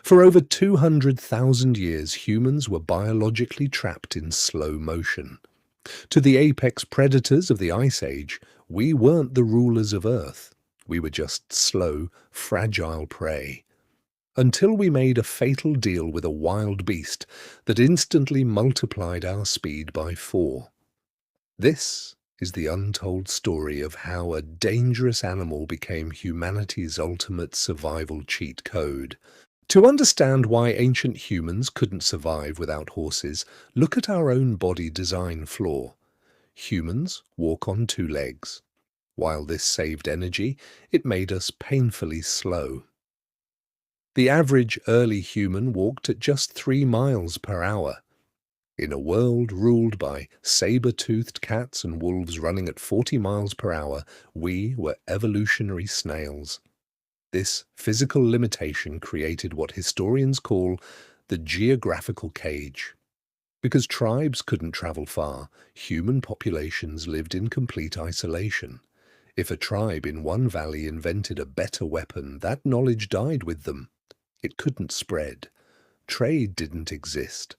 For over 200,000 years, humans were biologically trapped in slow motion. To the apex predators of the Ice Age, we weren't the rulers of Earth. We were just slow, fragile prey. Until we made a fatal deal with a wild beast that instantly multiplied our speed by 4. This is the untold story of how a dangerous animal became humanity's ultimate survival cheat code. To understand why ancient humans couldn't survive without horses, look at our own body design flaw. Humans walk on 2 legs. While this saved energy, it made us painfully slow. The average early human walked at just 3 miles per hour. In a world ruled by saber-toothed cats and wolves running at 40 miles per hour, we were evolutionary snails. This physical limitation created what historians call the geographical cage. Because tribes couldn't travel far, human populations lived in complete isolation. If a tribe in one valley invented a better weapon, that knowledge died with them. It couldn't spread. Trade didn't exist.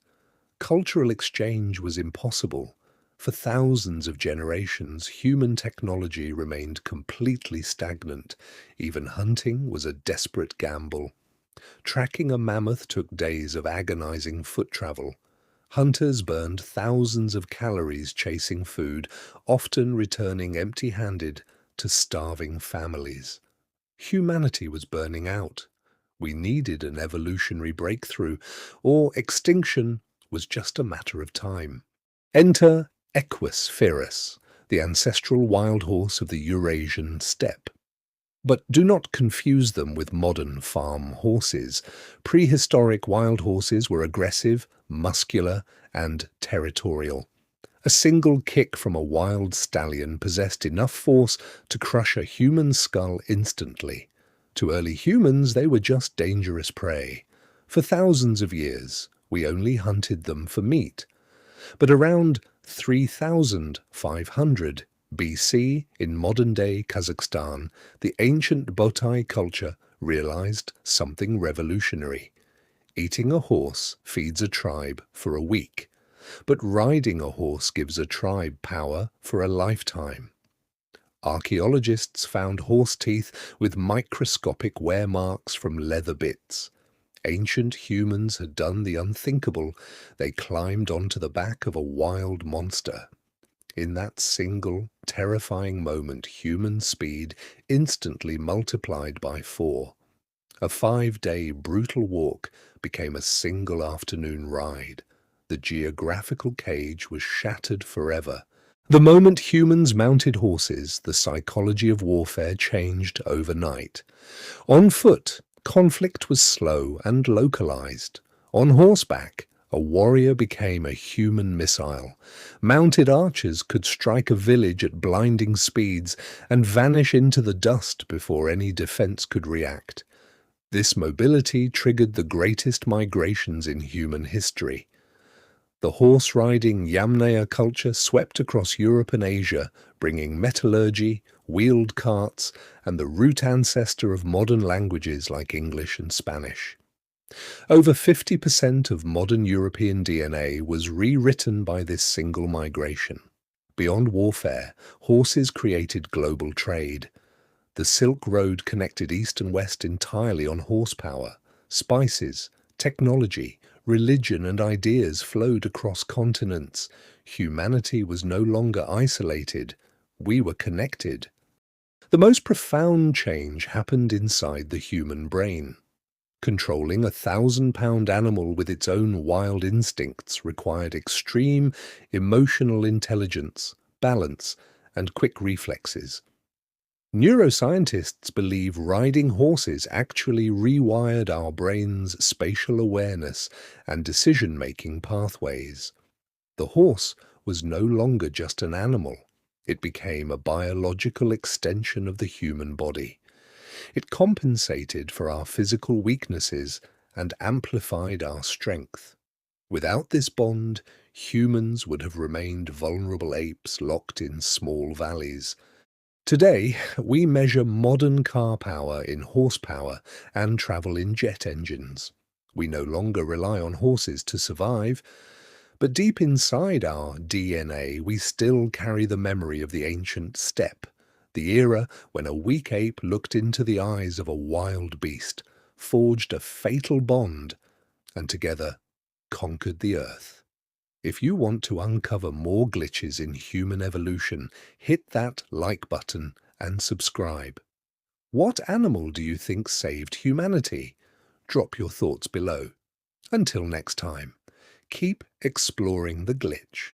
Cultural exchange was impossible. For thousands of generations, human technology remained completely stagnant. Even hunting was a desperate gamble. Tracking a mammoth took days of agonizing foot travel. Hunters burned thousands of calories chasing food, often returning empty-handed to starving families. Humanity was burning out. We needed an evolutionary breakthrough, or extinction was just a matter of time. Enter Equus ferus, the ancestral wild horse of the Eurasian steppe. But do not confuse them with modern farm horses. Prehistoric wild horses were aggressive, muscular, and territorial. A single kick from a wild stallion possessed enough force to crush a human skull instantly. To early humans, they were just dangerous prey. For thousands of years, we only hunted them for meat. But around 3,500 BC, in modern-day Kazakhstan, the ancient Botai culture realized something revolutionary. Eating a horse feeds a tribe for a week, but riding a horse gives a tribe power for a lifetime. Archaeologists found horse teeth with microscopic wear marks from leather bits. Ancient humans had done the unthinkable. They climbed onto the back of a wild monster. In that single, terrifying moment, human speed instantly multiplied by 4. A 5-day brutal walk became a single afternoon ride. The geographical cage was shattered forever. The moment humans mounted horses, the psychology of warfare changed overnight. On foot, conflict was slow and localized. On horseback, a warrior became a human missile. Mounted archers could strike a village at blinding speeds and vanish into the dust before any defense could react. This mobility triggered the greatest migrations in human history. The horse-riding Yamnaya culture swept across Europe and Asia, bringing metallurgy, wheeled carts, and the root ancestor of modern languages like English and Spanish. Over 50% of modern European DNA was rewritten by this single migration. Beyond warfare, horses created global trade. The Silk Road connected East and West entirely on horsepower. Spices, technology, religion and ideas flowed across continents. Humanity was no longer isolated. We were connected. The most profound change happened inside the human brain. Controlling a 1,000-pound animal with its own wild instincts required extreme emotional intelligence, balance, and quick reflexes. Neuroscientists believe riding horses actually rewired our brain's spatial awareness and decision-making pathways. The horse was no longer just an animal. It became a biological extension of the human body. It compensated for our physical weaknesses and amplified our strength. Without this bond, humans would have remained vulnerable apes locked in small valleys. Today, we measure modern car power in horsepower and travel in jet engines. We no longer rely on horses to survive, but deep inside our DNA we still carry the memory of the ancient steppe, the era when a weak ape looked into the eyes of a wild beast, forged a fatal bond, and together conquered the earth. If you want to uncover more glitches in human evolution, hit that like button and subscribe. What animal do you think saved humanity? Drop your thoughts below. Until next time, keep exploring the glitch.